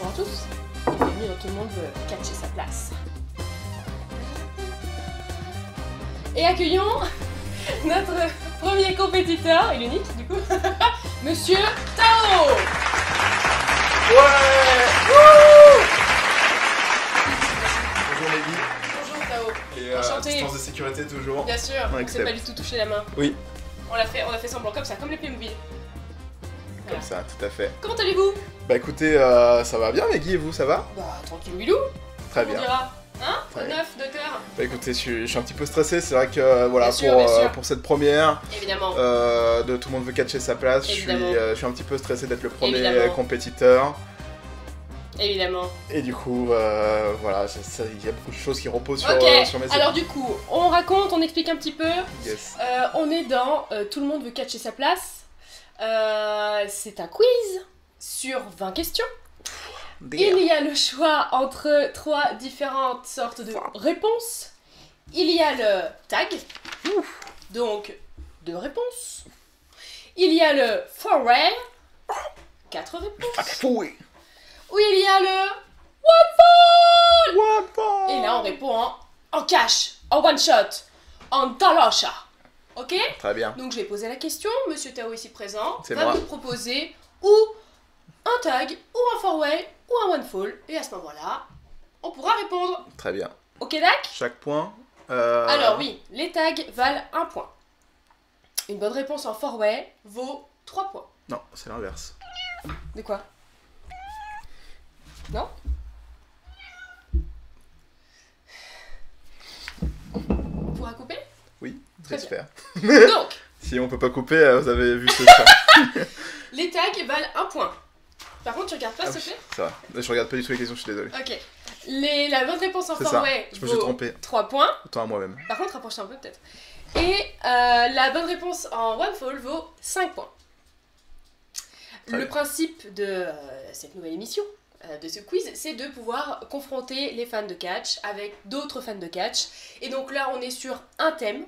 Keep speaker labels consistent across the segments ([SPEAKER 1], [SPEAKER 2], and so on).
[SPEAKER 1] Bonjour à tous, et bienvenue dans Tout le monde veut catcher sa place. Et accueillons notre premier compétiteur, et l'unique du coup, Monsieur Tao.
[SPEAKER 2] Ouais. Wouh. Bonjour Maggie.
[SPEAKER 1] Bonjour Tao.
[SPEAKER 2] Et
[SPEAKER 1] Enchanté.
[SPEAKER 2] distance de sécurité toujours.
[SPEAKER 1] Bien sûr, on s'est pas du tout touché la main.
[SPEAKER 2] Oui.
[SPEAKER 1] On a fait semblant comme ça, comme les Playmobil.
[SPEAKER 2] Comme ça, tout à fait.
[SPEAKER 1] Comment allez-vous?
[SPEAKER 2] Bah écoutez, ça va bien Maggie, et vous, ça va?
[SPEAKER 1] Bah tranquille Milou.
[SPEAKER 2] Très
[SPEAKER 1] On
[SPEAKER 2] bien.
[SPEAKER 1] dira. Hein?
[SPEAKER 2] Très
[SPEAKER 1] Au
[SPEAKER 2] bien.
[SPEAKER 1] 9 de cœur.
[SPEAKER 2] Bah écoutez, je suis un petit peu stressé, c'est vrai que voilà,
[SPEAKER 1] Bien sûr.
[SPEAKER 2] pour cette première
[SPEAKER 1] Évidemment.
[SPEAKER 2] de Tout le monde veut catcher sa place,
[SPEAKER 1] Évidemment.
[SPEAKER 2] je suis un petit peu stressé d'être le premier
[SPEAKER 1] Évidemment.
[SPEAKER 2] compétiteur.
[SPEAKER 1] Évidemment.
[SPEAKER 2] Et du coup, voilà, il y a beaucoup de choses qui reposent sur,
[SPEAKER 1] Ok,
[SPEAKER 2] sur mes
[SPEAKER 1] alors du coup, on raconte, on explique un petit peu.
[SPEAKER 2] Yes.
[SPEAKER 1] On est dans Tout le monde veut catcher sa place. C'est un quiz sur 20 questions. Il y a le choix entre 3 différentes sortes de réponses. Il y a le tag, donc 2 réponses. Il y a le forward, 4 réponses.
[SPEAKER 2] Oui.
[SPEAKER 1] Ou il y a le one fall. Et là on répond en cash, en one shot, en talocha. Ok?
[SPEAKER 2] Très bien.
[SPEAKER 1] Donc je vais poser la question, Monsieur Tao ici présent
[SPEAKER 2] C'est
[SPEAKER 1] va
[SPEAKER 2] moi.
[SPEAKER 1] nous proposer ou un tag, ou un four-way, ou un one-fall, et à ce moment-là, on pourra répondre.
[SPEAKER 2] Très bien.
[SPEAKER 1] Ok, Dac?
[SPEAKER 2] Chaque point.
[SPEAKER 1] Alors oui, les tags valent 1 point. Une bonne réponse en four-way vaut 3 points.
[SPEAKER 2] Non, c'est l'inverse.
[SPEAKER 1] De quoi? Non? On pourra couper?
[SPEAKER 2] Oui,
[SPEAKER 1] Très
[SPEAKER 2] j'espère.
[SPEAKER 1] Donc,
[SPEAKER 2] Si on peut pas couper, vous avez vu ce chat.
[SPEAKER 1] les tags valent 1 point. Par contre, tu regardes pas, s'il te plaît?
[SPEAKER 2] Ça va. Je regarde pas du tout les questions, je suis désolé.
[SPEAKER 1] Ok. La bonne réponse en
[SPEAKER 2] C'est ça,
[SPEAKER 1] four-way
[SPEAKER 2] je me suis
[SPEAKER 1] vaut
[SPEAKER 2] trompé.
[SPEAKER 1] 3 points.
[SPEAKER 2] Autant à moi-même.
[SPEAKER 1] Par contre, rapproche-toi un peu peut-être. Et la bonne réponse en one fall vaut 5 points.
[SPEAKER 2] Très
[SPEAKER 1] Le
[SPEAKER 2] bien.
[SPEAKER 1] principe de cette nouvelle émission, de ce quiz, c'est de pouvoir confronter les fans de catch avec d'autres fans de catch. Et donc là, on est sur un thème.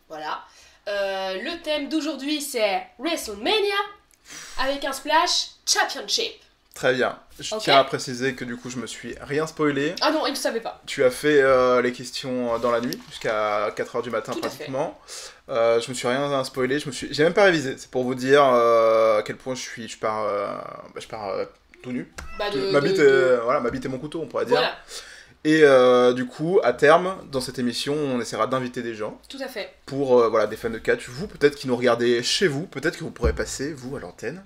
[SPEAKER 1] Voilà. Le thème d'aujourd'hui, c'est WrestleMania avec un splash championship.
[SPEAKER 2] Très bien. Je
[SPEAKER 1] Ok.
[SPEAKER 2] tiens à préciser que du coup, je me suis rien spoilé.
[SPEAKER 1] Ah non, il ne savait pas.
[SPEAKER 2] Tu as fait les questions dans la nuit, jusqu'à 4h du matin
[SPEAKER 1] Tout à fait.
[SPEAKER 2] pratiquement. Je me suis rien spoilé, j'ai même pas révisé. C'est pour vous dire à quel point je pars tout nu.
[SPEAKER 1] Bah,
[SPEAKER 2] ma bite est mon couteau, on pourrait dire.
[SPEAKER 1] Voilà,
[SPEAKER 2] Et du coup, à terme, dans cette émission, on essaiera d'inviter des gens
[SPEAKER 1] tout à fait.
[SPEAKER 2] pour voilà, des fans de catch. Vous, peut-être qui nous regardez chez vous, peut-être que vous pourrez passer, vous, à l'antenne.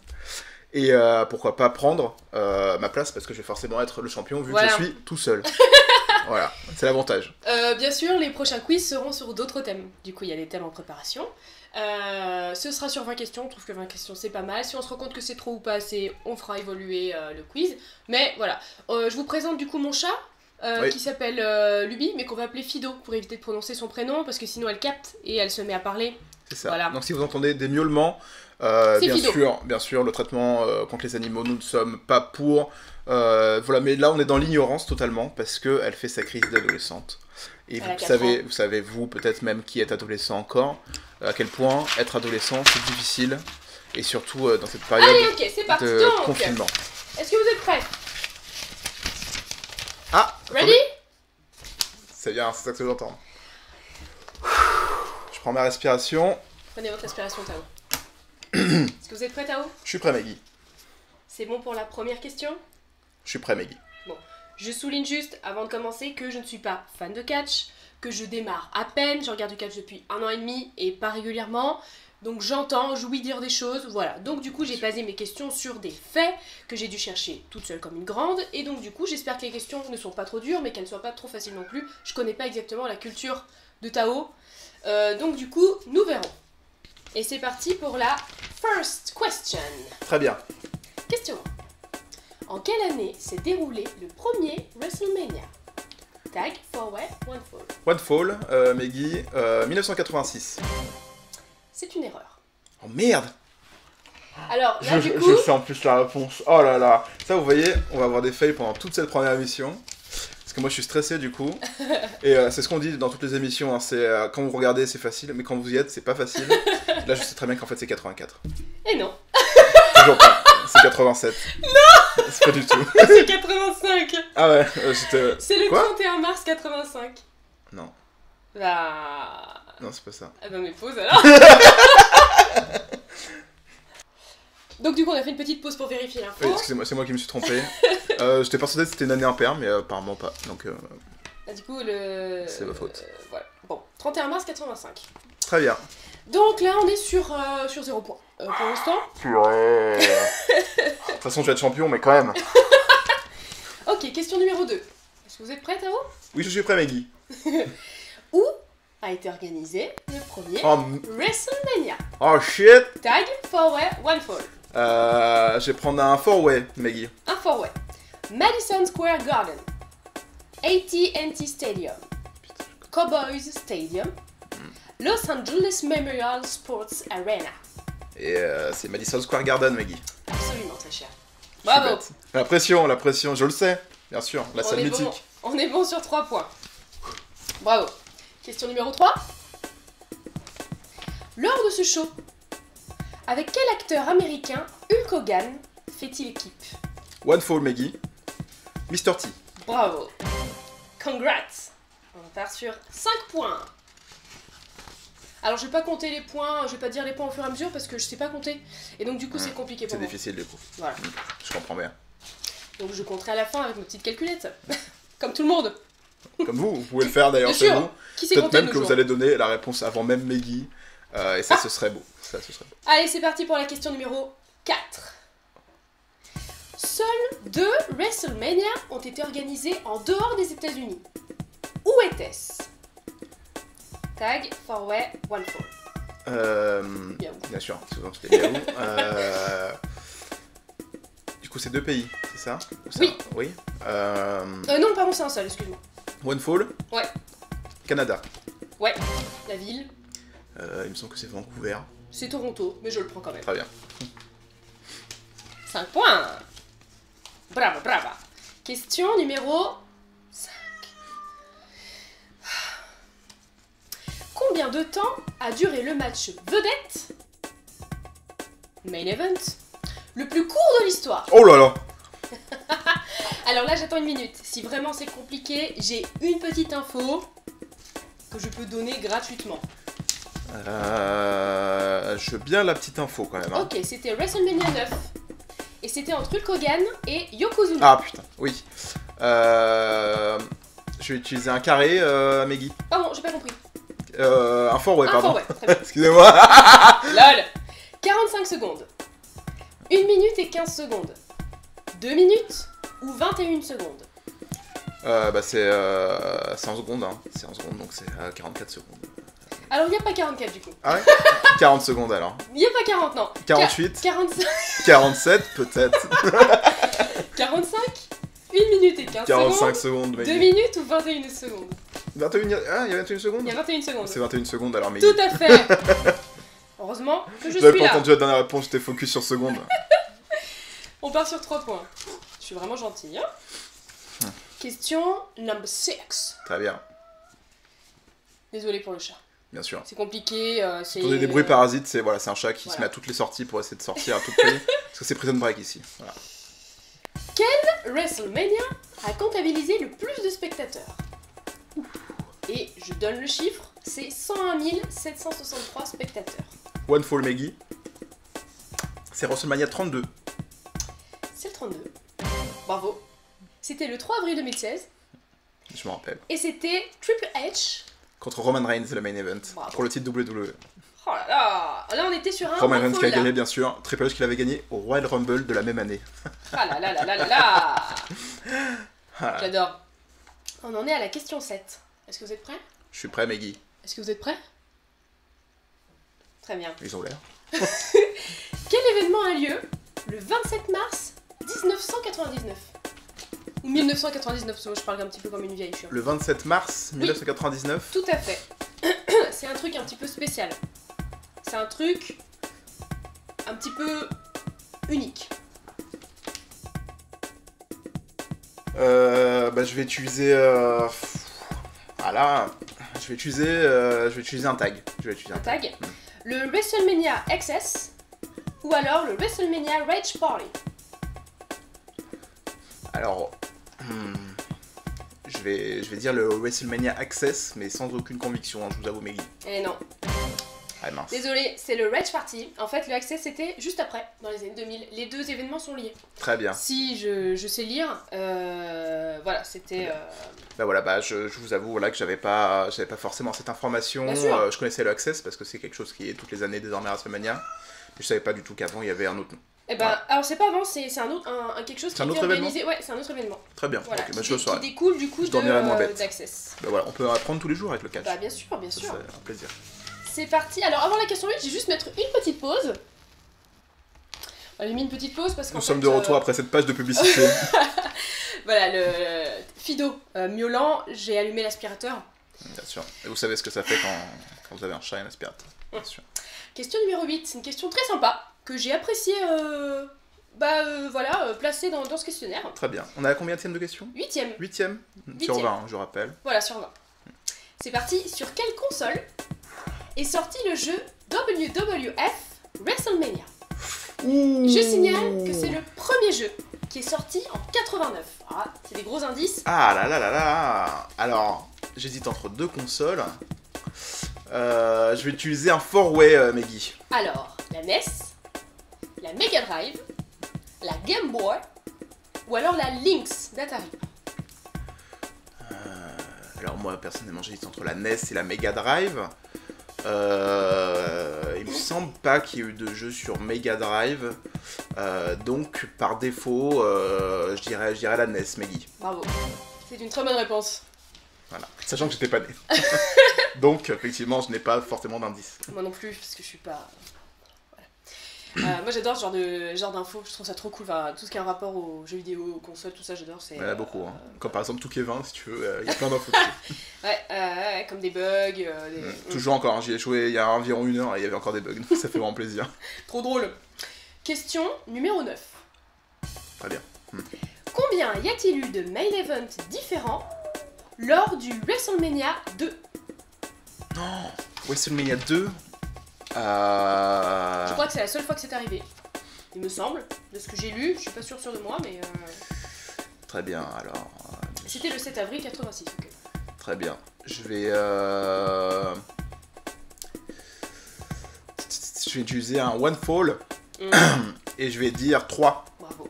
[SPEAKER 2] Et pourquoi pas prendre ma place, parce que je vais forcément être le champion, vu
[SPEAKER 1] Voilà.
[SPEAKER 2] que je suis tout seul. Voilà, c'est l'avantage.
[SPEAKER 1] Bien sûr, les prochains quiz seront sur d'autres thèmes. Du coup, il y a des thèmes en préparation. Ce sera sur 20 questions. On trouve que 20 questions, c'est pas mal. Si on se rend compte que c'est trop ou pas assez, on fera évoluer le quiz. Mais voilà. Je vous présente du coup mon chat,
[SPEAKER 2] Oui.
[SPEAKER 1] qui s'appelle Luby, mais qu'on va appeler Fido, pour éviter de prononcer son prénom, parce que sinon elle capte et elle se met à parler.
[SPEAKER 2] C'est ça.
[SPEAKER 1] Voilà.
[SPEAKER 2] Donc si vous entendez des miaulements,
[SPEAKER 1] C'est Fido.
[SPEAKER 2] bien sûr, le traitement contre les animaux, nous ne sommes pas pour. Voilà, mais là on est dans l'ignorance totalement parce que elle fait sa crise d'adolescente. Et
[SPEAKER 1] Elle a
[SPEAKER 2] vous
[SPEAKER 1] 4
[SPEAKER 2] savez,
[SPEAKER 1] ans.
[SPEAKER 2] vous savez, vous peut-être même qui êtes adolescent encore, à quel point être adolescent c'est difficile et surtout dans cette période
[SPEAKER 1] Allez, ok, c'est parti.
[SPEAKER 2] de
[SPEAKER 1] Donc,
[SPEAKER 2] confinement.
[SPEAKER 1] est-ce que vous êtes prêts?
[SPEAKER 2] Ah,
[SPEAKER 1] Ready?
[SPEAKER 2] c'est bien, c'est ça que je veux entendre. Je prends ma respiration.
[SPEAKER 1] Prenez votre respiration, Tao. Est-ce que vous êtes prêts, Tao?
[SPEAKER 2] Je suis prêt, Maggie.
[SPEAKER 1] C'est bon pour la première question?
[SPEAKER 2] Je suis prêt, Maggie.
[SPEAKER 1] Je souligne juste, avant de commencer, que je ne suis pas fan de catch, que je démarre à peine, je regarde du catch depuis 1 an et demi et pas régulièrement, donc j'entends, j'ouïs dire des choses, voilà. Donc du coup, j'ai basé mes questions sur des faits que j'ai dû chercher toute seule comme une grande, et donc du coup, j'espère que les questions ne sont pas trop dures, mais qu'elles ne soient pas trop faciles non plus. Je connais pas exactement la culture de Tao, donc du coup, nous verrons. Et c'est parti pour la first question.
[SPEAKER 2] Très bien.
[SPEAKER 1] Question 1. En quelle année s'est déroulé le premier WrestleMania? Tag, forward, one fall.
[SPEAKER 2] One Fall, Maggie, 1986.
[SPEAKER 1] C'est une erreur.
[SPEAKER 2] Oh merde!
[SPEAKER 1] Alors là, du coup,
[SPEAKER 2] Je sais en plus la réponse. Oh là là. Ça, vous voyez, on va avoir des fails pendant toute cette première émission. Parce que moi, je suis stressé du coup. Et c'est ce qu'on dit dans toutes les émissions. Hein, c'est quand vous regardez, c'est facile. Mais quand vous y êtes, c'est pas facile. Là, je sais très bien qu'en fait, c'est 84.
[SPEAKER 1] et non.
[SPEAKER 2] Toujours pas. C'est 87.
[SPEAKER 1] Non.
[SPEAKER 2] C'est pas du tout.
[SPEAKER 1] C'est 85.
[SPEAKER 2] Ah ouais, j'étais...
[SPEAKER 1] C'est le
[SPEAKER 2] Quoi
[SPEAKER 1] 31 mars 85.
[SPEAKER 2] Non,
[SPEAKER 1] Bah...
[SPEAKER 2] non, c'est pas ça.
[SPEAKER 1] Ah bah mais pause alors. Donc du coup on a fait une petite pause pour vérifier l'info.
[SPEAKER 2] Oui, excusez-moi, c'est moi qui me suis trompé. J'étais persuadé que c'était une année impaire, mais apparemment pas. Donc,
[SPEAKER 1] Ah, du coup le...
[SPEAKER 2] c'est ma faute.
[SPEAKER 1] Voilà. Bon, 31 mars 85.
[SPEAKER 2] très bien.
[SPEAKER 1] Donc là on est sur 0 points. Pour l'instant.
[SPEAKER 2] Purée. De toute façon, je vais être champion, mais quand même.
[SPEAKER 1] Ok, question numéro 2. Est-ce que vous êtes prête à vous?
[SPEAKER 2] Oui, je suis prêt, Maggie.
[SPEAKER 1] Où a été organisé le premier
[SPEAKER 2] Oh,
[SPEAKER 1] WrestleMania?
[SPEAKER 2] oh shit.
[SPEAKER 1] Tag, 4-way, 1 fall.
[SPEAKER 2] Je vais prendre un 4-way, Maggie.
[SPEAKER 1] Un 4-way. Madison Square Garden, AT&T Stadium, Cowboys Stadium, Los Angeles Memorial Sports Arena.
[SPEAKER 2] Et c'est Madison Square Garden, Maggie.
[SPEAKER 1] Absolument, très cher.
[SPEAKER 2] Je suis
[SPEAKER 1] Bravo.
[SPEAKER 2] bête. La pression, je le sais. Bien sûr, la salle mythique.
[SPEAKER 1] Bon. On est bon sur 3 points. Bravo. Question numéro 3. Lors de ce show, avec quel acteur américain Hulk Hogan fait-il équipe?
[SPEAKER 2] One fall, Maggie. Mr. T.
[SPEAKER 1] Bravo. Congrats. On part sur 5 points. Alors je vais pas compter les points, je vais pas dire les points au fur et à mesure parce que je sais pas compter. Et donc du coup c'est compliqué pour
[SPEAKER 2] C'est
[SPEAKER 1] moi.
[SPEAKER 2] difficile, du coup.
[SPEAKER 1] Voilà.
[SPEAKER 2] Je comprends bien.
[SPEAKER 1] Donc je compterai à la fin avec ma petite calculette. Comme tout le monde.
[SPEAKER 2] Comme vous pouvez le faire d'ailleurs
[SPEAKER 1] Bien
[SPEAKER 2] chez
[SPEAKER 1] sûr.
[SPEAKER 2] vous.
[SPEAKER 1] Qui sait
[SPEAKER 2] Peut-être
[SPEAKER 1] compter
[SPEAKER 2] même
[SPEAKER 1] nos
[SPEAKER 2] que
[SPEAKER 1] jours.
[SPEAKER 2] vous allez donner la réponse avant même Maggie. Et ça, ce serait beau. Ça, ce serait beau.
[SPEAKER 1] Allez, c'est parti pour la question numéro 4. Seuls 2 WrestleMania ont été organisés en dehors des États-Unis. Où était-ce? Tag, 4-way, 1 fall. Yahoo.
[SPEAKER 2] Bien sûr, souvent c'était Yahoo. Du coup, c'est 2 pays, c'est ça? Ou ça
[SPEAKER 1] Oui.
[SPEAKER 2] Oui.
[SPEAKER 1] Non, pardon, c'est un seul, excuse-moi.
[SPEAKER 2] One Fall.
[SPEAKER 1] Ouais.
[SPEAKER 2] Canada.
[SPEAKER 1] Ouais. La ville,
[SPEAKER 2] Il me semble que c'est Vancouver.
[SPEAKER 1] c'est Toronto, mais je le prends quand même.
[SPEAKER 2] Très bien.
[SPEAKER 1] 5 points. Bravo, bravo. Question numéro 5. Combien de temps a duré le match vedette, main event, le plus court de l'histoire?
[SPEAKER 2] Oh là là.
[SPEAKER 1] Alors là, j'attends une minute. Si vraiment c'est compliqué, j'ai une petite info que je peux donner gratuitement.
[SPEAKER 2] Je veux bien la petite info quand même. Hein.
[SPEAKER 1] Ok, c'était WrestleMania 9. Et c'était entre Hulk Hogan et Yokozuna.
[SPEAKER 2] Ah putain, oui. Je vais utiliser un carré, Maggie.
[SPEAKER 1] Pardon, j'ai pas compris.
[SPEAKER 2] Un four-way,
[SPEAKER 1] Un
[SPEAKER 2] pardon.
[SPEAKER 1] forward, très bien.
[SPEAKER 2] Excusez-moi.
[SPEAKER 1] LOL. 45 secondes. 1 minute et 15 secondes. 2 minutes ou 21 secondes.
[SPEAKER 2] C'est en secondes, hein. C'est en secondes, donc c'est 44 secondes.
[SPEAKER 1] Alors, il n'y a pas 44 du coup.
[SPEAKER 2] Ah ouais. 40 secondes alors.
[SPEAKER 1] Il n'y a pas 40, non.
[SPEAKER 2] 48.
[SPEAKER 1] 45.
[SPEAKER 2] 47 peut-être.
[SPEAKER 1] 45. 1 minute et 15
[SPEAKER 2] 45
[SPEAKER 1] secondes.
[SPEAKER 2] secondes,
[SPEAKER 1] 2
[SPEAKER 2] Maggie.
[SPEAKER 1] minutes ou 21 secondes.
[SPEAKER 2] 21, ah, il y a 21 secondes.
[SPEAKER 1] Il y a 21 secondes.
[SPEAKER 2] C'est 21 secondes alors, Maggie.
[SPEAKER 1] Tout à fait. Heureusement que je
[SPEAKER 2] J'avais
[SPEAKER 1] suis
[SPEAKER 2] pas
[SPEAKER 1] là.
[SPEAKER 2] entendu la dernière réponse, j'étais focus sur secondes.
[SPEAKER 1] On part sur 3 points. Je suis vraiment gentille. Hein. Question number 6.
[SPEAKER 2] Très bien,
[SPEAKER 1] Désolée pour le chat.
[SPEAKER 2] bien sûr.
[SPEAKER 1] C'est compliqué. C'est
[SPEAKER 2] Entendez des bruits parasites, c'est voilà, un chat qui
[SPEAKER 1] Voilà.
[SPEAKER 2] se met à toutes les sorties pour essayer de sortir à tout prix. Parce que c'est Prison Break ici. Voilà.
[SPEAKER 1] WrestleMania a comptabilisé le plus de spectateurs. Et je donne le chiffre, c'est 101 763 spectateurs.
[SPEAKER 2] One Fall Maggie. C'est WrestleMania 32.
[SPEAKER 1] C'est le 32. Bravo. C'était le 3 avril 2016
[SPEAKER 2] Je me rappelle.
[SPEAKER 1] et c'était Triple H.
[SPEAKER 2] Contre Roman Reigns, le main event.
[SPEAKER 1] Bravo.
[SPEAKER 2] Pour le titre WWE.
[SPEAKER 1] Oh là là. Là on était sur un
[SPEAKER 2] Roman
[SPEAKER 1] one
[SPEAKER 2] Reigns qui
[SPEAKER 1] fall,
[SPEAKER 2] a
[SPEAKER 1] là.
[SPEAKER 2] gagné, bien sûr. Triple H qui l'avait gagné au Royal Rumble de la même année.
[SPEAKER 1] Ah là là là là là là.
[SPEAKER 2] Voilà.
[SPEAKER 1] J'adore. On en est à la question 7. Est-ce que vous êtes prêts?
[SPEAKER 2] Je suis prêt, Maggie.
[SPEAKER 1] Est-ce que vous êtes prêts? Très bien.
[SPEAKER 2] Ils ont l'air.
[SPEAKER 1] Quel événement a lieu le 27 mars 1999? Ou 1999, parce que moi je parle un petit peu comme une vieille, je suis.
[SPEAKER 2] Le 27 mars 1999.
[SPEAKER 1] Tout à fait. C'est un truc un petit peu spécial. C'est un truc un petit peu unique.
[SPEAKER 2] Je vais utiliser. Voilà. Je vais utiliser un tag. Je vais utiliser
[SPEAKER 1] Un
[SPEAKER 2] un tag.
[SPEAKER 1] tag. Le WrestleMania XS ou alors le WrestleMania Rage Party.
[SPEAKER 2] Alors, je vais dire le WrestleMania Access, mais sans aucune conviction, hein, je vous avoue, Meggy.
[SPEAKER 1] Eh non.
[SPEAKER 2] Ah mince.
[SPEAKER 1] Désolé, c'est le Rage Party. En fait, le Access c'était juste après, dans les années 2000. Les deux événements sont liés.
[SPEAKER 2] Très bien.
[SPEAKER 1] Si je sais lire, voilà, c'était.
[SPEAKER 2] Bah voilà, bah je vous avoue voilà, que j'avais pas forcément cette information.
[SPEAKER 1] Bien sûr.
[SPEAKER 2] Je connaissais le Access parce que c'est quelque chose qui est toutes les années désormais à WrestleMania. Mais je savais pas du tout qu'avant il y avait un autre nom.
[SPEAKER 1] Eh ben,
[SPEAKER 2] Voilà.
[SPEAKER 1] alors c'est pas avant, c'est un autre, quelque chose qui
[SPEAKER 2] C'est un
[SPEAKER 1] était
[SPEAKER 2] autre événement
[SPEAKER 1] organisé. Ouais, c'est un autre événement.
[SPEAKER 2] Très bien,
[SPEAKER 1] Voilà,
[SPEAKER 2] ok, bah je le
[SPEAKER 1] qui
[SPEAKER 2] saurai.
[SPEAKER 1] découle du coup
[SPEAKER 2] Je dormirai moins bête.
[SPEAKER 1] d'Access.
[SPEAKER 2] Bah voilà, on peut apprendre tous les jours avec le catch.
[SPEAKER 1] Bah bien sûr, bien
[SPEAKER 2] Ça,
[SPEAKER 1] sûr.
[SPEAKER 2] c'est un plaisir.
[SPEAKER 1] C'est parti. Alors avant la question 8, j'ai juste mettre une petite pause. J'ai mis une petite pause parce qu'en
[SPEAKER 2] Nous
[SPEAKER 1] fait,
[SPEAKER 2] sommes de retour après cette page de publicité.
[SPEAKER 1] Voilà, le Fido miaulant, j'ai allumé l'aspirateur.
[SPEAKER 2] Bien sûr. Et vous savez ce que ça fait quand vous avez un chat et un aspirateur. Bien sûr.
[SPEAKER 1] Question numéro 8, c'est une question très sympa que j'ai apprécié placée dans ce questionnaire.
[SPEAKER 2] Très bien. On a combien de questions?
[SPEAKER 1] 8ème.
[SPEAKER 2] 8ème sur 20, hein, je rappelle.
[SPEAKER 1] Voilà, sur 20. C'est parti. Sur quelle console est sorti le jeu WWF WrestleMania?
[SPEAKER 2] Ouh.
[SPEAKER 1] Je signale que c'est le premier jeu qui est sorti en 89. Ah, c'est des gros indices.
[SPEAKER 2] Ah là là là là. Alors, j'hésite entre deux consoles. Je vais utiliser un four-way, Meggy.
[SPEAKER 1] Alors, la NES, la Mega Drive, la Game Boy ou alors la Lynx d'Atari.
[SPEAKER 2] Alors moi, personnellement, j'hésite entre la NES et la Mega Drive. Il me semble pas qu'il y ait eu de jeu sur Mega Drive. Donc, par défaut, je dirais la NES, Meggy.
[SPEAKER 1] Bravo. C'est une très bonne réponse.
[SPEAKER 2] Voilà. Sachant que j'étais pas né. Donc, effectivement, je n'ai pas forcément d'indice.
[SPEAKER 1] Moi non plus, parce que je suis pas... Voilà. Moi j'adore ce genre d'infos, je trouve ça trop cool. Enfin, tout ce qui a un rapport aux jeux vidéo, aux consoles, tout ça, j'adore.
[SPEAKER 2] Il y en a beaucoup. Hein. Comme par exemple Touquet20, si tu veux, il y a plein d'infos dessus.
[SPEAKER 1] Ouais, comme des bugs.
[SPEAKER 2] Toujours encore, hein, j'y ai joué il y a environ 1 heure et il y avait encore des bugs, donc ça fait vraiment plaisir.
[SPEAKER 1] Trop drôle. Question numéro 9.
[SPEAKER 2] Très bien.
[SPEAKER 1] Combien y a-t-il eu de main events différents lors du WrestleMania 2?
[SPEAKER 2] Non, WrestleMania 2.
[SPEAKER 1] Je crois que c'est la seule fois que c'est arrivé. Il me semble, de ce que j'ai lu, je suis pas sûre de moi, mais...
[SPEAKER 2] Très bien, alors...
[SPEAKER 1] C'était le 7 avril 86. Ok.
[SPEAKER 2] Très bien. Je vais utiliser un one fall et je vais dire 3.
[SPEAKER 1] Bravo.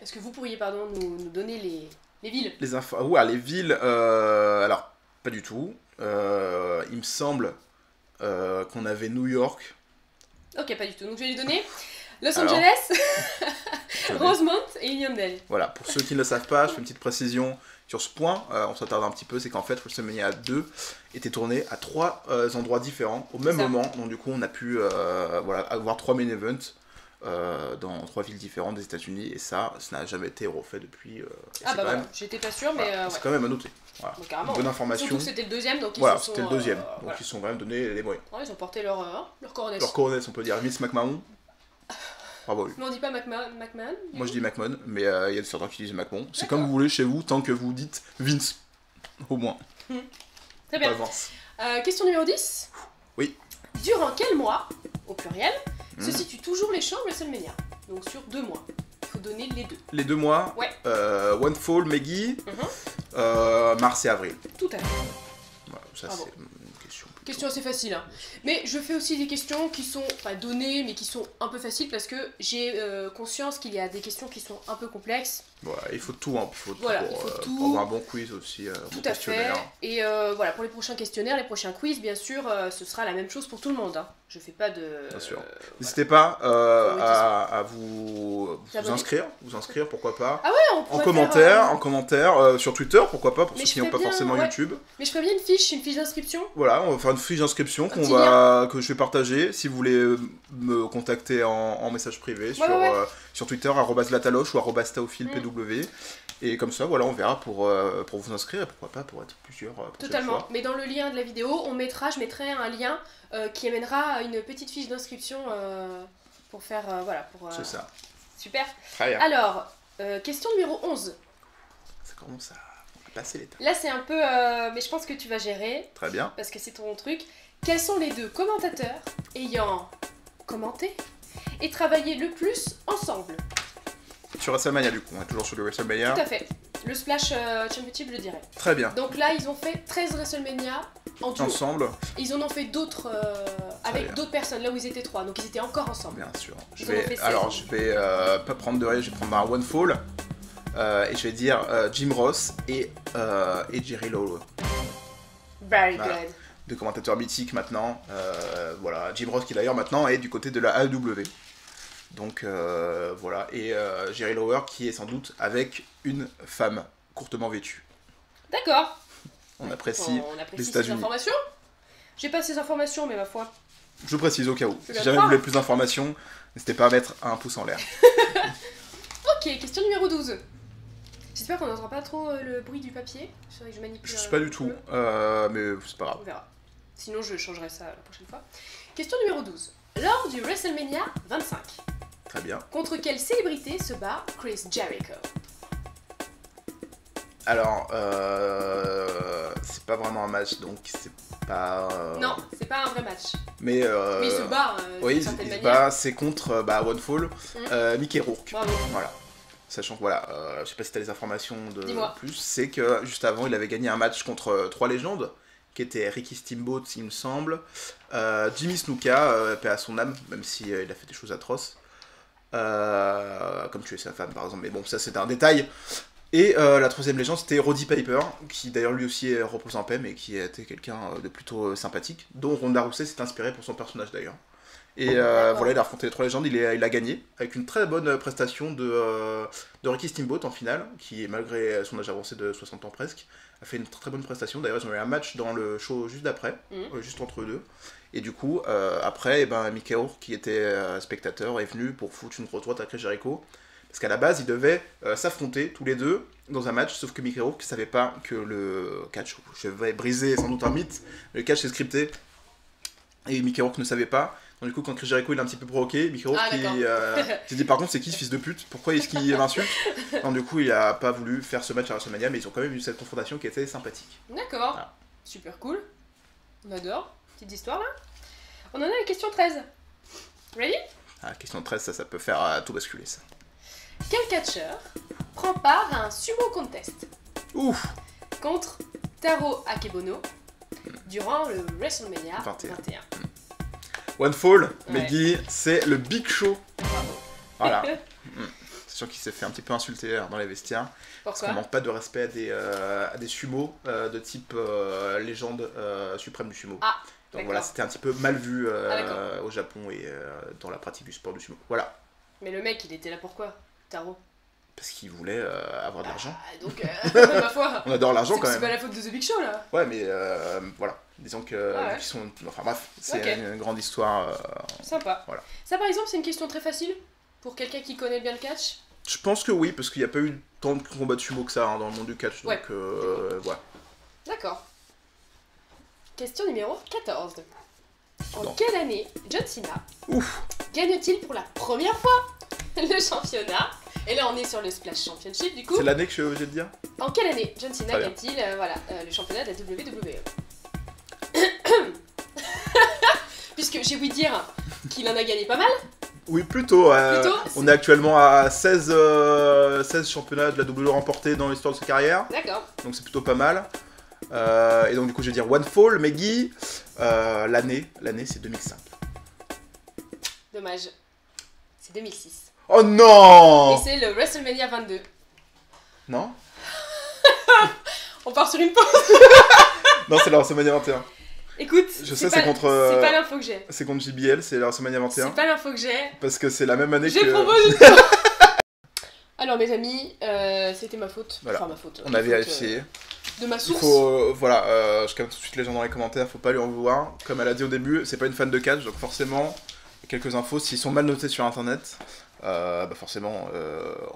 [SPEAKER 1] Est-ce que vous pourriez nous donner les villes?
[SPEAKER 2] Les infos. Ouais, les villes. Alors, pas du tout. Il me semble qu'on avait New York.
[SPEAKER 1] Ok, pas du tout. Donc je vais lui donner Los
[SPEAKER 2] Alors,
[SPEAKER 1] Angeles, Rosemont et Uniondale.
[SPEAKER 2] Voilà, pour ceux qui ne le savent pas, je fais une petite précision sur ce point. On s'attarde un petit peu, c'est qu'en fait, WrestleMania 2 était tourné à 3 endroits différents au même moment. Donc du coup, on a pu avoir 3 main events dans 3 villes différentes des États-Unis. Et ça n'a jamais été refait depuis.
[SPEAKER 1] Ah bah voilà, j'étais pas sûre, mais
[SPEAKER 2] c'est quand même à noter. Voilà.
[SPEAKER 1] Donc, carrément.
[SPEAKER 2] Bonne information.
[SPEAKER 1] Surtout que c'était le deuxième, donc
[SPEAKER 2] Voilà,
[SPEAKER 1] ils se sont...
[SPEAKER 2] c'était le deuxième. Donc
[SPEAKER 1] voilà.
[SPEAKER 2] ils se sont quand même donné les moyens.
[SPEAKER 1] Ouais, ils ont porté leur coronets.
[SPEAKER 2] Leur coronets, on peut dire Vince McMahon. Bravo.
[SPEAKER 1] Mais on dit pas McMahon.
[SPEAKER 2] Moi je dis McMahon, mais il y a certains qui disent McMahon. C'est comme vous voulez chez vous, tant que vous dites Vince. Au moins.
[SPEAKER 1] Très bien.
[SPEAKER 2] Avance.
[SPEAKER 1] Question numéro 10.
[SPEAKER 2] Oui.
[SPEAKER 1] Durant quel mois, au pluriel, se situent toujours les shows WrestleMania? Donc sur 2 mois. Il faut donner les deux.
[SPEAKER 2] Les 2 mois.
[SPEAKER 1] Ouais.
[SPEAKER 2] One Fall, Meggy. Mars et avril.
[SPEAKER 1] Tout à fait.
[SPEAKER 2] Voilà, ça
[SPEAKER 1] Bravo.
[SPEAKER 2] c'est une question.
[SPEAKER 1] Question assez facile, hein. Mais je fais aussi des questions qui sont pas données, mais qui sont un peu faciles parce que j'ai conscience qu'il y a des questions qui sont un peu complexes.
[SPEAKER 2] Voilà, il faut tout, hein.
[SPEAKER 1] Voilà,
[SPEAKER 2] pour,
[SPEAKER 1] il faut tout.
[SPEAKER 2] pour avoir un bon quiz aussi.
[SPEAKER 1] Tout
[SPEAKER 2] bon
[SPEAKER 1] à fait.
[SPEAKER 2] questionnaire.
[SPEAKER 1] Et voilà, pour les prochains questionnaires, les prochains quiz, bien sûr, ce sera la même chose pour tout le monde. Hein. Je fais pas de.
[SPEAKER 2] Bien sûr.
[SPEAKER 1] voilà.
[SPEAKER 2] N'hésitez pas à vous inscrire, pourquoi pas.
[SPEAKER 1] Ah ouais, on pourrait
[SPEAKER 2] En commentaire, sur Twitter, pourquoi pas, pour
[SPEAKER 1] Mais
[SPEAKER 2] ceux
[SPEAKER 1] je
[SPEAKER 2] qui n'ont
[SPEAKER 1] ferais
[SPEAKER 2] pas
[SPEAKER 1] bien,
[SPEAKER 2] forcément
[SPEAKER 1] ouais.
[SPEAKER 2] YouTube.
[SPEAKER 1] Mais je ferais bien une fiche d'inscription.
[SPEAKER 2] Voilà, on va faire une fiche d'inscription
[SPEAKER 1] petit lien.
[SPEAKER 2] que je vais partager. Si vous voulez me contacter en message privé
[SPEAKER 1] Ouais.
[SPEAKER 2] sur Twitter, @lataloche ou @taophilpw. Et comme ça, voilà, on verra pour vous inscrire et pourquoi pas pour être plusieurs.
[SPEAKER 1] Totalement. Mais dans le lien de la vidéo, je mettrai un lien qui amènera à une petite fiche d'inscription pour faire.
[SPEAKER 2] C'est ça.
[SPEAKER 1] Super.
[SPEAKER 2] Très bien.
[SPEAKER 1] Alors, question numéro 11.
[SPEAKER 2] Ça commence à passer l'étape.
[SPEAKER 1] Là, c'est un peu. Mais je pense que tu vas gérer.
[SPEAKER 2] Très bien.
[SPEAKER 1] Parce que c'est ton truc. Quels sont les deux commentateurs ayant commenté et travaillé le plus ensemble?
[SPEAKER 2] sur WrestleMania du coup, on est toujours sur le WrestleMania.
[SPEAKER 1] Tout à fait. Le Splash Championship, je dirais.
[SPEAKER 2] Très bien.
[SPEAKER 1] Donc là, ils ont fait 13 WrestleMania en duo.
[SPEAKER 2] Ensemble.
[SPEAKER 1] Ils en ont fait d'autres avec
[SPEAKER 2] bien.
[SPEAKER 1] d'autres personnes, là où ils étaient 3. Donc ils étaient encore ensemble.
[SPEAKER 2] Bien sûr.
[SPEAKER 1] Ils en ont fait 16.
[SPEAKER 2] Alors je vais pas prendre de risque, je vais prendre un One Fall. Et je vais dire Jim Ross et Jerry Lawler.
[SPEAKER 1] Very
[SPEAKER 2] Voilà.
[SPEAKER 1] good.
[SPEAKER 2] Deux commentateurs mythiques maintenant. Voilà, Jim Ross qui d'ailleurs maintenant est du côté de la AEW. Donc voilà, et Jerry Lawler qui est sans doute avec une femme courtement vêtue.
[SPEAKER 1] D'accord.
[SPEAKER 2] On apprécie
[SPEAKER 1] On
[SPEAKER 2] les
[SPEAKER 1] apprécie ces
[SPEAKER 2] États-Unis.
[SPEAKER 1] informations. J'ai pas ces informations, mais ma foi.
[SPEAKER 2] Je précise au cas où.
[SPEAKER 1] Je
[SPEAKER 2] Si
[SPEAKER 1] vais
[SPEAKER 2] jamais
[SPEAKER 1] le
[SPEAKER 2] vous voulez
[SPEAKER 1] croire.
[SPEAKER 2] plus d'informations, n'hésitez pas à mettre un pouce en l'air.
[SPEAKER 1] Ok, question numéro 12. J'espère qu'on n'entend pas trop le bruit du papier. Je que je manipule.
[SPEAKER 2] Je sais pas du tout,
[SPEAKER 1] peu.
[SPEAKER 2] mais c'est pas grave.
[SPEAKER 1] On verra. Sinon, je changerai ça la prochaine fois. Question numéro 12. Lors du WrestleMania 25,
[SPEAKER 2] Très bien.
[SPEAKER 1] contre quelle célébrité se bat Chris Jericho?
[SPEAKER 2] Alors, c'est pas vraiment un match, donc c'est pas...
[SPEAKER 1] Non, c'est pas un vrai match.
[SPEAKER 2] Mais
[SPEAKER 1] Mais il se bat
[SPEAKER 2] oui,
[SPEAKER 1] d'une
[SPEAKER 2] il
[SPEAKER 1] certaine
[SPEAKER 2] se
[SPEAKER 1] manière.
[SPEAKER 2] bat, c'est contre One Fall, Mickey Rourke.
[SPEAKER 1] Bravo.
[SPEAKER 2] Voilà. Sachant que voilà, je sais pas si t'as les informations de
[SPEAKER 1] Dis-moi.
[SPEAKER 2] plus, c'est que juste avant, il avait gagné un match contre 3 légendes, qui étaient Ricky Steamboat, il me semble, Jimmy Snuka, paix à son âme, même si il a fait des choses atroces, comme tuer sa femme par exemple, mais bon, ça c'est un détail. Et la troisième légende, c'était Roddy Piper, qui d'ailleurs lui aussi repose en paix, mais qui était quelqu'un de plutôt sympathique, dont Ronda Rousey s'est inspiré pour son personnage d'ailleurs. Et voilà, il a affronté les 3 légendes, il a gagné, avec une très bonne prestation de Ricky Steamboat en finale, qui malgré son âge avancé de 60 ans presque, a fait une très bonne prestation. D'ailleurs, ils ont eu un match dans le show juste d'après, juste entre eux deux. Et du coup, après, eh ben, Mickey Rourke, qui était spectateur, est venu pour foutre une grosse droite à Chris Jericho. Parce qu'à la base, ils devaient s'affronter tous les deux dans un match, sauf que Mickey Rourke ne savait pas que le catch, je vais briser sans doute un mythe, le catch est scripté. Et Mickey Rourke ne savait pas. Donc du coup, quand Chris Jericho il a un petit peu provoqué, Mickey Rourke s'est dit par contre c'est qui ce fils de pute? Pourquoi est-ce qu'il m'insulte? Donc du coup, il a pas voulu faire ce match à WrestleMania, mais ils ont quand même eu cette confrontation qui était sympathique.
[SPEAKER 1] D'accord.
[SPEAKER 2] Voilà.
[SPEAKER 1] Super cool. On adore. Petite histoire là. On en a la question 13. Ready?
[SPEAKER 2] Ah, question 13, ça peut faire tout basculer ça.
[SPEAKER 1] Quel catcheur prend part à un sumo contest
[SPEAKER 2] Ouf!
[SPEAKER 1] contre Taro Akebono durant le WrestleMania
[SPEAKER 2] 21.
[SPEAKER 1] 21?
[SPEAKER 2] One Fall,
[SPEAKER 1] Ouais.
[SPEAKER 2] Meggy, c'est le Big Show.
[SPEAKER 1] Bravo.
[SPEAKER 2] Voilà. C'est sûr qu'il s'est fait un petit peu insulter dans les vestiaires. Parce qu'on
[SPEAKER 1] Pourquoi?
[SPEAKER 2] manque pas de respect à des sumos de type légende suprême du sumo.
[SPEAKER 1] Ah,
[SPEAKER 2] donc
[SPEAKER 1] d'accord.
[SPEAKER 2] voilà, c'était un petit peu mal vu
[SPEAKER 1] d'accord.
[SPEAKER 2] au Japon et dans la pratique du sport du sumo. Voilà.
[SPEAKER 1] Mais le mec, il était là pourquoi? Taro.
[SPEAKER 2] Parce qu'il voulait avoir de l'argent.
[SPEAKER 1] Ah, donc, ma foi.
[SPEAKER 2] On adore l'argent quand
[SPEAKER 1] C'est
[SPEAKER 2] même.
[SPEAKER 1] pas la faute de The Big Show là.
[SPEAKER 2] Ouais, mais voilà. Disons que
[SPEAKER 1] Ah ouais.
[SPEAKER 2] vu qu'ils sont. Enfin bref, c'est
[SPEAKER 1] Ok.
[SPEAKER 2] une grande histoire.
[SPEAKER 1] Sympa.
[SPEAKER 2] Voilà.
[SPEAKER 1] Ça par exemple, c'est une question très facile pour quelqu'un qui connaît bien le catch.
[SPEAKER 2] Je pense que oui, parce qu'il n'y a pas eu tant de combats de sumo que ça dans le monde du catch. Donc
[SPEAKER 1] Ouais.
[SPEAKER 2] voilà.
[SPEAKER 1] D'accord. Question numéro 14. En
[SPEAKER 2] Non.
[SPEAKER 1] quelle année John Cena
[SPEAKER 2] Ouf!
[SPEAKER 1] gagne-t-il pour la première fois le championnat? Et là on est sur le Splash Championship du coup.
[SPEAKER 2] C'est l'année que je suis obligé de dire?
[SPEAKER 1] En quelle année John Cena
[SPEAKER 2] Très bien.
[SPEAKER 1] gagne-t-il le championnat de la WWE? Puisque j'ai ouï dire qu'il en a gagné pas mal.
[SPEAKER 2] Oui, plutôt.
[SPEAKER 1] Plutôt,
[SPEAKER 2] On est actuellement à 16 championnats de la WWE remportés dans l'histoire de sa carrière.
[SPEAKER 1] D'accord.
[SPEAKER 2] Donc c'est plutôt pas mal. Et donc du coup je vais dire One Fall, Meggy. L'année c'est 2005.
[SPEAKER 1] Dommage. C'est 2006.
[SPEAKER 2] Oh
[SPEAKER 1] Et
[SPEAKER 2] non!
[SPEAKER 1] c'est le WrestleMania 22.
[SPEAKER 2] Non?
[SPEAKER 1] On part sur une pause.
[SPEAKER 2] Non, c'est la WrestleMania 21.
[SPEAKER 1] Écoute,
[SPEAKER 2] Je sais,
[SPEAKER 1] pas-
[SPEAKER 2] c'est contre,
[SPEAKER 1] c'est pas l'info que j'ai.
[SPEAKER 2] C'est contre JBL, c'est la WrestleMania 21.
[SPEAKER 1] C'est pas l'info que j'ai.
[SPEAKER 2] Parce que c'est la même année
[SPEAKER 1] Je
[SPEAKER 2] que...
[SPEAKER 1] propose une pause. Alors mes amis, c'était ma faute.
[SPEAKER 2] Voilà.
[SPEAKER 1] Enfin ma faute.
[SPEAKER 2] On
[SPEAKER 1] la
[SPEAKER 2] a
[SPEAKER 1] faute,
[SPEAKER 2] vérifié.
[SPEAKER 1] de ma
[SPEAKER 2] Il
[SPEAKER 1] source.
[SPEAKER 2] faut... voilà, je calme tout de suite les gens dans les commentaires, faut pas lui en vouloir. Comme elle a dit au début, c'est pas une fan de catch, donc forcément, quelques infos, s'ils sont mal notés sur internet, bah forcément,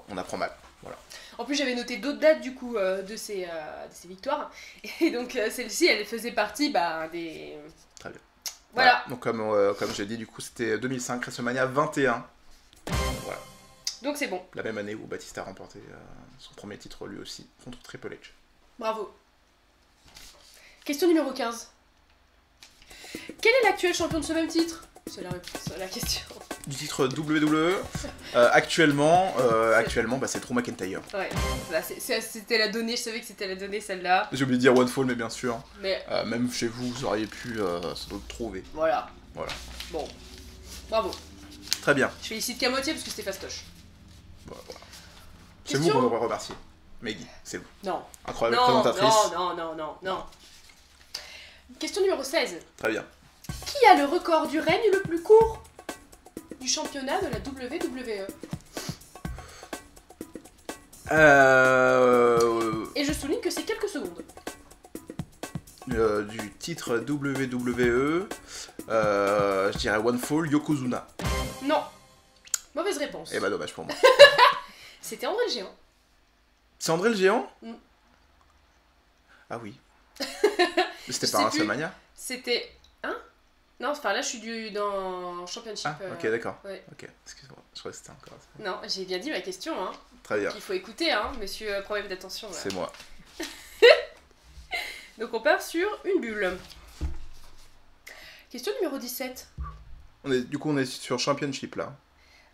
[SPEAKER 2] on apprend mal. Voilà.
[SPEAKER 1] En plus j'avais noté d'autres dates du coup de ces victoires. Et donc celle-ci elle faisait partie des...
[SPEAKER 2] Très bien.
[SPEAKER 1] Voilà.
[SPEAKER 2] Donc comme j'ai dit, du coup, c'était 2005, WrestleMania 21. Voilà.
[SPEAKER 1] Donc c'est bon.
[SPEAKER 2] La même année où Batista a remporté son premier titre lui aussi contre Triple H.
[SPEAKER 1] Bravo. Question numéro 15. Quel est l'actuel champion de ce même titre? C'est la réponse à la question.
[SPEAKER 2] du titre WWE. Actuellement, bah, c'est Drew McIntyre.
[SPEAKER 1] Ouais, bah, c'était la donnée, je savais que c'était la donnée celle-là.
[SPEAKER 2] J'ai oublié de dire One Fall, mais bien sûr.
[SPEAKER 1] Mais
[SPEAKER 2] même chez vous, vous auriez pu sans doute trouver.
[SPEAKER 1] voilà.
[SPEAKER 2] Voilà.
[SPEAKER 1] Bon, bravo.
[SPEAKER 2] Très bien.
[SPEAKER 1] Je félicite qu'à moitié parce que c'était fastoche.
[SPEAKER 2] Voilà. C'est vous qu'on devrait remercier. Maggie, c'est vous.
[SPEAKER 1] Non.
[SPEAKER 2] Incroyable présentatrice.
[SPEAKER 1] Non. Question numéro 16.
[SPEAKER 2] Très bien.
[SPEAKER 1] Qui a le record du règne le plus court du championnat de la WWE? Et je souligne que c'est quelques secondes.
[SPEAKER 2] Du titre WWE, je dirais One Fall, Yokozuna.
[SPEAKER 1] Non. Mauvaise réponse.
[SPEAKER 2] Eh bah dommage pour moi.
[SPEAKER 1] C'était André le Géant.
[SPEAKER 2] C'est André le Géant?
[SPEAKER 1] Mm.
[SPEAKER 2] Ah oui. C'était pas un Mania?
[SPEAKER 1] C'était... Hein? Non, enfin là je suis dans Championship.
[SPEAKER 2] Ah, ok, d'accord.
[SPEAKER 1] Ouais.
[SPEAKER 2] Ok, excuse-moi, je crois que c'était encore...
[SPEAKER 1] Non, j'ai bien dit ma question, hein.
[SPEAKER 2] Très bien.
[SPEAKER 1] Il faut écouter, hein, monsieur problème d'attention. Là.
[SPEAKER 2] C'est moi.
[SPEAKER 1] Donc on part sur une bulle. Question numéro 17.
[SPEAKER 2] Du coup, on est sur Championship, là.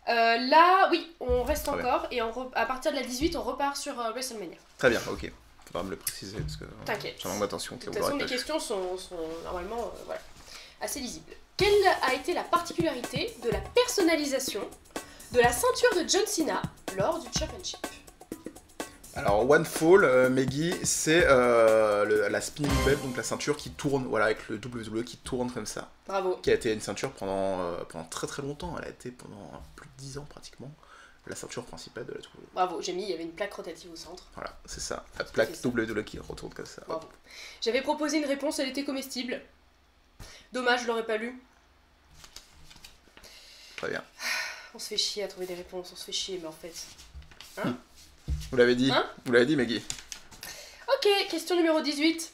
[SPEAKER 1] Là, oui, on reste
[SPEAKER 2] Très
[SPEAKER 1] encore, et à partir de la 18, on repart sur WrestleMania.
[SPEAKER 2] Très bien, ok. Faudra me le préciser, parce que
[SPEAKER 1] T'inquiète.
[SPEAKER 2] j'ai manque d'attention.
[SPEAKER 1] De toute façon, les questions sont normalement voilà, assez lisibles. Quelle a été la particularité de la personnalisation de la ceinture de John Cena lors du Championship?
[SPEAKER 2] Alors, One Fall, Maggie, c'est la spinning belt, donc la ceinture qui tourne, voilà, avec le WWE qui tourne comme ça.
[SPEAKER 1] Bravo.
[SPEAKER 2] Qui a été une ceinture pendant très très longtemps. Elle a été pendant plus de 10 ans pratiquement la ceinture principale de la WWE.
[SPEAKER 1] Bravo, j'ai mis, il y avait une plaque rotative au centre.
[SPEAKER 2] Voilà, c'est ça. La plaque WWE qui retourne comme ça.
[SPEAKER 1] Bravo. J'avais proposé une réponse, elle était comestible. Dommage, je l'aurais pas lu.
[SPEAKER 2] Très bien.
[SPEAKER 1] On se fait chier à trouver des réponses, on se fait chier, mais en fait... Hein?
[SPEAKER 2] Vous l'avez dit,
[SPEAKER 1] hein?
[SPEAKER 2] Vous l'avez dit, Maggie.
[SPEAKER 1] Ok, question numéro 18.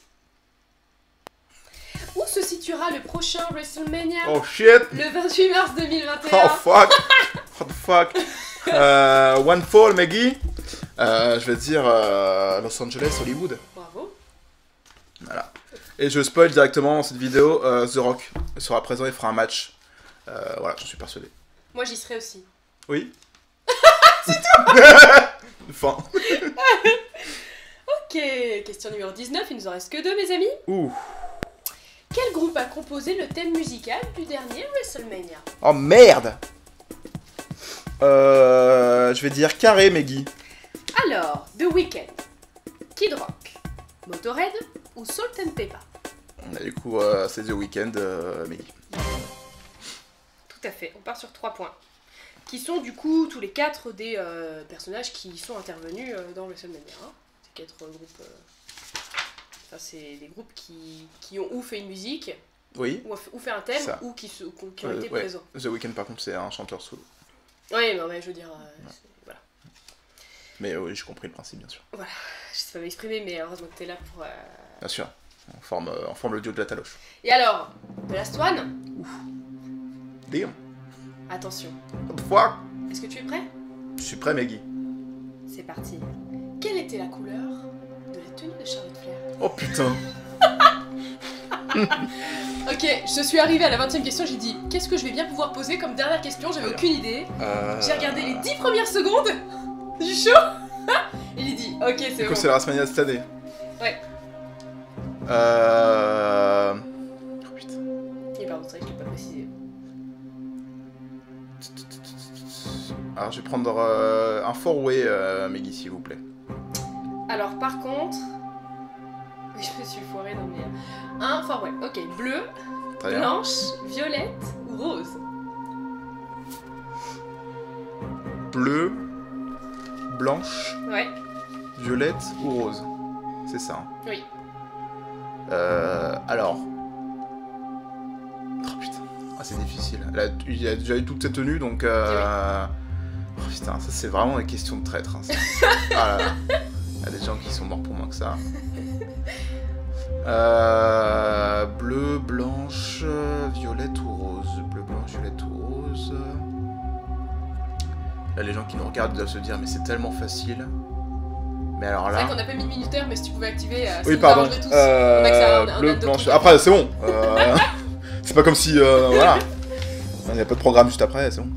[SPEAKER 1] Où se situera le prochain WrestleMania?
[SPEAKER 2] Oh shit!
[SPEAKER 1] Le 28 mars 2021.
[SPEAKER 2] Oh fuck! What the fuck? One Fall, Maggie. Je vais dire Los Angeles, Hollywood.
[SPEAKER 1] Bravo.
[SPEAKER 2] Voilà. Et je spoil directement dans cette vidéo, The Rock sera présent et fera un match. Voilà, j'en suis persuadé.
[SPEAKER 1] Moi j'y serai aussi.
[SPEAKER 2] Oui?
[SPEAKER 1] C'est tout.
[SPEAKER 2] Fin.
[SPEAKER 1] Ok, question numéro 19, il nous en reste que deux mes amis.
[SPEAKER 2] Ouh.
[SPEAKER 1] Quel groupe a composé le thème musical du dernier WrestleMania?
[SPEAKER 2] Oh merde! Je vais dire Carré, Maggie.
[SPEAKER 1] Alors, The Weeknd, Kid Rock, Motorhead ou Salt and Pepper?
[SPEAKER 2] Du coup, c'est The Weeknd, Maggie.
[SPEAKER 1] Tout à fait, on part sur 3 points. Qui sont du coup tous les 4 des personnages qui sont intervenus dans WrestleMania. Hein. Ces 4 groupes. Enfin, c'est des groupes qui ont ou fait une musique,
[SPEAKER 2] Oui.
[SPEAKER 1] ou fait un thème,
[SPEAKER 2] Ça.
[SPEAKER 1] ou qui ont été
[SPEAKER 2] Ouais.
[SPEAKER 1] présents.
[SPEAKER 2] The Weeknd, par contre, c'est un chanteur solo.
[SPEAKER 1] Oui, mais ouais, je veux dire. Voilà.
[SPEAKER 2] Mais oui, j'ai compris le principe, bien sûr.
[SPEAKER 1] Voilà, je sais pas m'exprimer, mais heureusement que t'es là pour.
[SPEAKER 2] Bien sûr. On forme le duo de la taloche.
[SPEAKER 1] Et alors, The Last One,
[SPEAKER 2] Damn.
[SPEAKER 1] attention.
[SPEAKER 2] What the fuck?
[SPEAKER 1] Est-ce que tu es prêt?
[SPEAKER 2] Je suis prêt, Maggie.
[SPEAKER 1] C'est parti. Quelle était la couleur de la tenue de Charlotte Flair?
[SPEAKER 2] Oh putain.
[SPEAKER 1] Ok, je suis arrivée à la 20e question, j'ai dit qu'est-ce que je vais bien pouvoir poser comme dernière question, j'avais aucune idée. J'ai regardé les 10 premières secondes du show et j'ai dit ok, c'est
[SPEAKER 2] Du
[SPEAKER 1] bon.
[SPEAKER 2] coup, c'est la WrestleMania cette année.
[SPEAKER 1] Ouais.
[SPEAKER 2] Oh putain.
[SPEAKER 1] Et pardon, c'est vrai que je l'ai pas précisé.
[SPEAKER 2] Alors, je vais prendre un four-way, Maggie, s'il vous plaît.
[SPEAKER 1] Alors par contre... Oui, je me suis foirée dans mes... Un forway, ok. Bleu,
[SPEAKER 2] Très bien.
[SPEAKER 1] blanche, violette ou rose?
[SPEAKER 2] Bleu, blanche,
[SPEAKER 1] Ouais,
[SPEAKER 2] violette ou rose. C'est ça. Hein.
[SPEAKER 1] oui.
[SPEAKER 2] Alors. Oh putain. Ah, c'est difficile. Il a déjà eu toutes ses tenues, donc... Oh putain, ça c'est vraiment des questions de traître. Hein, ça. Ah là là. Il y a des gens qui sont morts pour moins que ça. Bleu, blanche, violette ou rose. Bleu, blanche, violette ou rose. Là, les gens qui nous regardent doivent se dire, mais c'est tellement facile. Mais alors
[SPEAKER 1] C'est
[SPEAKER 2] là...
[SPEAKER 1] vrai qu'on n'a pas mis de minuteur, mais si tu pouvais activer, ça
[SPEAKER 2] Oui,
[SPEAKER 1] nous
[SPEAKER 2] pardon.
[SPEAKER 1] arrangerait tous. On a que ça, un
[SPEAKER 2] Bleu,
[SPEAKER 1] âne de
[SPEAKER 2] blanche.
[SPEAKER 1] trucs.
[SPEAKER 2] Après, c'est bon. C'est pas comme si... voilà. Il n'y a pas de programme juste après, c'est bon.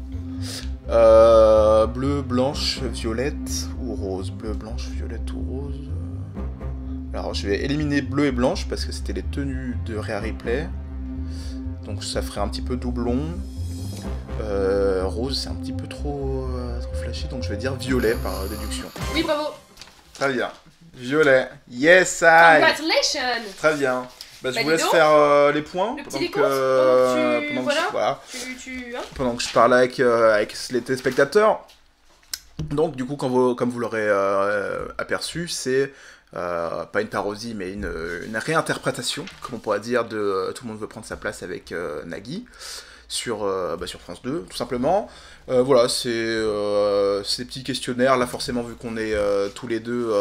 [SPEAKER 2] Bleu, blanche, violette ou rose. Bleu, blanche, violette ou rose. Alors je vais éliminer bleu et blanche parce que c'était les tenues de Rare Replay. Donc ça ferait un petit peu doublon. Rose c'est un petit peu trop flashy, donc je vais dire violet par déduction.
[SPEAKER 1] Oui, bravo.
[SPEAKER 2] Très bien. Violet. Yes, I.
[SPEAKER 1] Congratulations.
[SPEAKER 2] Très bien. Bah, je
[SPEAKER 1] Bah,
[SPEAKER 2] vous
[SPEAKER 1] dis
[SPEAKER 2] laisse
[SPEAKER 1] donc.
[SPEAKER 2] faire les points.
[SPEAKER 1] Le petit décompte
[SPEAKER 2] Pendant que je parle avec les téléspectateurs. Donc, du coup, comme vous l'aurez aperçu, c'est pas une parodie, mais une réinterprétation, comme on pourrait dire, de Tout le monde veut prendre sa place avec Nagui sur France 2, tout simplement. Voilà, c'est des petits questionnaires. Là, forcément, vu qu'on est tous les deux,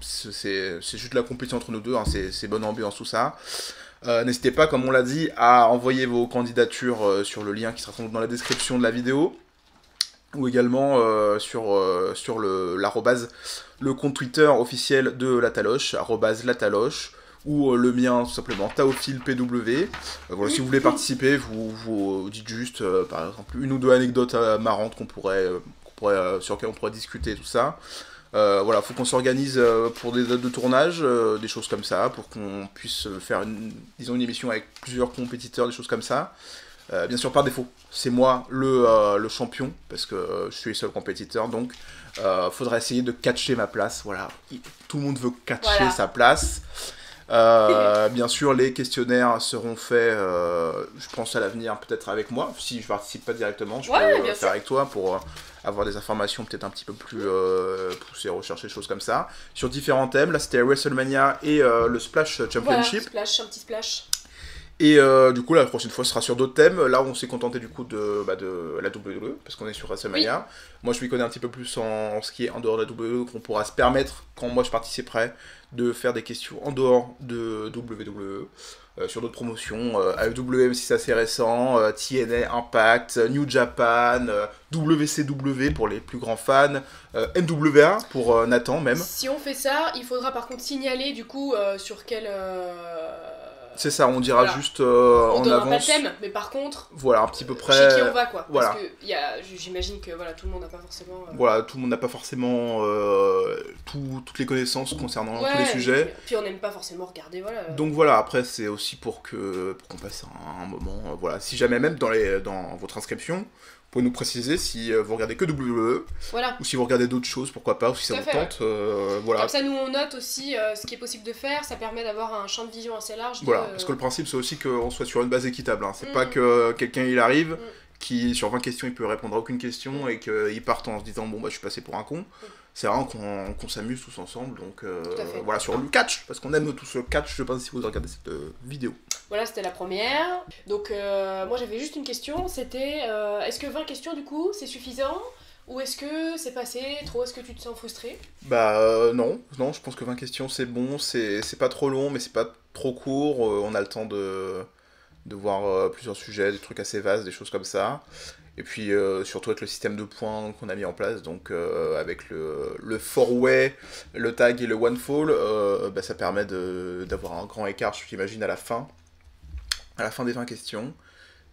[SPEAKER 2] c'est juste la compétition entre nous deux, hein, c'est bonne ambiance, tout ça. N'hésitez pas, comme on l'a dit, à envoyer vos candidatures sur le lien qui sera dans la description de la vidéo, ou également sur l'arrobase, le compte Twitter officiel de La Taloche, @lataloche, ou le mien, tout simplement, TaophilPW. Voilà, si vous voulez participer, vous dites juste, par exemple, une ou deux anecdotes marrantes sur lesquelles on pourrait discuter, tout ça. Voilà, faut qu'on s'organise pour des dates de tournage, des choses comme ça, pour qu'on puisse faire une émission avec plusieurs compétiteurs, des choses comme ça. Bien sûr, par défaut, c'est moi le champion, parce que je suis le seul compétiteur, donc faudra essayer de catcher ma place. Voilà, tout le monde veut catcher sa place. Bien sûr, les questionnaires seront faits, je pense à l'avenir, peut-être avec moi. Si je participe pas directement, je peux faire avec toi pour avoir des informations peut-être un petit peu plus poussées, rechercher des choses comme ça. Sur différents thèmes, là c'était WrestleMania et le Splash Championship.
[SPEAKER 1] Voilà, un petit splash.
[SPEAKER 2] Et du coup, la prochaine fois, ce sera sur d'autres thèmes. Là, on s'est contenté du coup de la WWE, parce qu'on est sur WrestleMania. Oui. Moi, je m'y connais un petit peu plus en ce qui est en dehors de la WWE, qu'on pourra se permettre, quand moi je participerai, de faire des questions en dehors de WWE, sur d'autres promotions. AEW, si c'est assez récent, TNA, Impact, New Japan, WCW pour les plus grands fans, NWA pour Nathan même.
[SPEAKER 1] Si on fait ça, il faudra par contre signaler du coup sur quel...
[SPEAKER 2] C'est ça, on dira juste en avance.
[SPEAKER 1] On pas le thème, mais par contre,
[SPEAKER 2] voilà, un petit peu près.
[SPEAKER 1] Chez qui on va, quoi.
[SPEAKER 2] Voilà.
[SPEAKER 1] Parce que j'imagine que voilà, tout le monde n'a pas forcément.
[SPEAKER 2] Voilà, tout le monde n'a pas forcément toutes les connaissances concernant tous les sujets.
[SPEAKER 1] Puis on n'aime pas forcément regarder, voilà.
[SPEAKER 2] Donc voilà, après c'est aussi pour qu'on passe un moment. Voilà, si jamais même dans votre inscription, vous pouvez nous préciser si vous regardez que WWE,
[SPEAKER 1] voilà.
[SPEAKER 2] Ou si vous regardez d'autres choses, pourquoi pas, ou si ça vous tente. Voilà.
[SPEAKER 1] Comme ça, nous on note aussi ce qui est possible de faire, ça permet d'avoir un champ de vision assez large.
[SPEAKER 2] Voilà, parce que le principe c'est aussi qu'on soit sur une base équitable. Hein. C'est pas que quelqu'un il arrive, qui sur 20 questions il peut répondre à aucune question et qu'il parte en se disant bon bah je suis passé pour un con. C'est vraiment qu'on s'amuse tous ensemble, donc voilà, sur le catch, parce qu'on aime tous le catch, je sais pas si vous regardez cette vidéo.
[SPEAKER 1] Voilà, c'était la première. Donc moi j'avais juste une question, c'était est-ce que 20 questions du coup c'est suffisant ? Ou est-ce que c'est passé trop ? Est-ce que tu te sens frustré ?
[SPEAKER 2] Bah non, je pense que 20 questions c'est bon, c'est pas trop long mais c'est pas trop court, on a le temps de voir plusieurs sujets, des trucs assez vastes, des choses comme ça. Et puis surtout avec le système de points qu'on a mis en place, donc avec le four-way, le tag et le one-fall, ça permet d'avoir un grand écart, j'imagine, à la fin des 20 questions.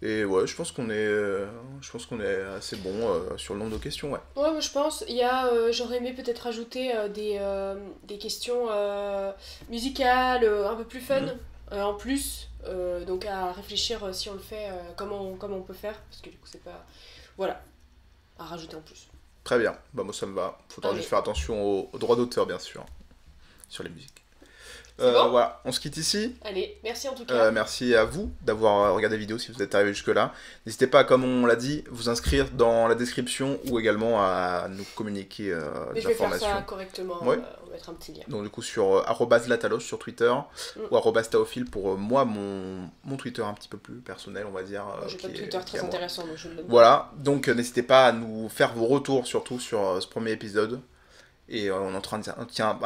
[SPEAKER 2] Et ouais, je pense qu'on est assez bon sur le nombre de questions, ouais.
[SPEAKER 1] Ouais, moi je pense. J'aurais aimé peut-être ajouter des questions musicales un peu plus fun en plus. Donc à réfléchir si on le fait, comment on peut faire, parce que du coup c'est pas... Voilà, à rajouter en plus.
[SPEAKER 2] Très bien, bah moi ça me va. Faudra juste faire attention aux droits d'auteur bien sûr, sur les musiques.
[SPEAKER 1] Bon
[SPEAKER 2] voilà, on se quitte ici.
[SPEAKER 1] Allez, merci en tout cas.
[SPEAKER 2] Merci à vous d'avoir regardé la vidéo si vous êtes arrivé jusque-là. N'hésitez pas, comme on l'a dit, vous inscrire dans la description ou également à nous communiquer des informations.
[SPEAKER 1] Je vais faire ça correctement,
[SPEAKER 2] ouais.
[SPEAKER 1] On va mettre un petit lien.
[SPEAKER 2] Donc du coup sur @lataloche sur Twitter ou @taophil pour moi, mon Twitter un petit peu plus personnel, on va dire.
[SPEAKER 1] J'ai pas de Twitter très intéressant, donc je le donne.
[SPEAKER 2] Voilà, donc n'hésitez pas à nous faire vos retours surtout sur ce premier épisode. Et on est en train de dire, tiens,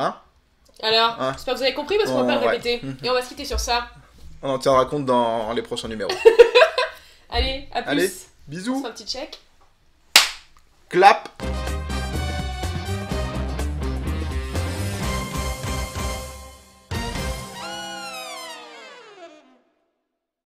[SPEAKER 1] alors, j'espère que vous avez compris parce qu'on va pas le répéter. Et on va se quitter sur ça.
[SPEAKER 2] On en tiendra compte dans les prochains numéros.
[SPEAKER 1] Allez, à plus.
[SPEAKER 2] Allez, bisous.
[SPEAKER 1] On se fait un petit check.
[SPEAKER 2] Clap.